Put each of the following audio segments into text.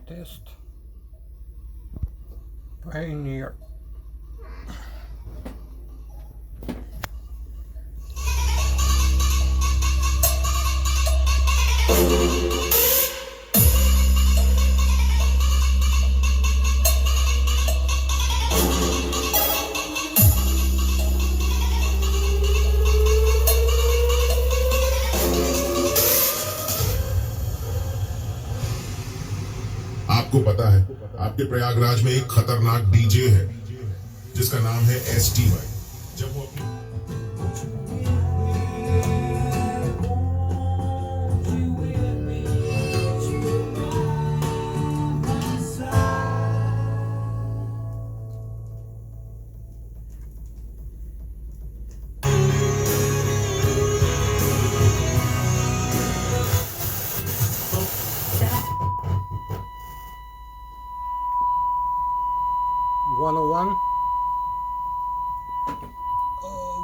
test. Pioneer. आपको पता है आपके प्रयागराज में एक खतरनाक डीजे है जिसका नाम है ST8। जब वो अपनी One oh one.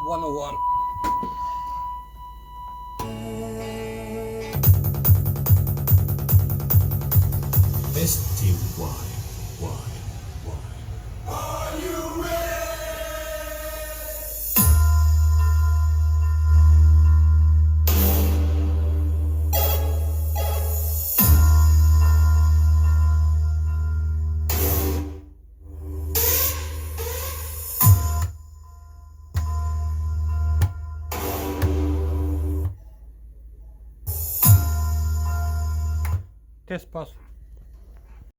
101. Test pass.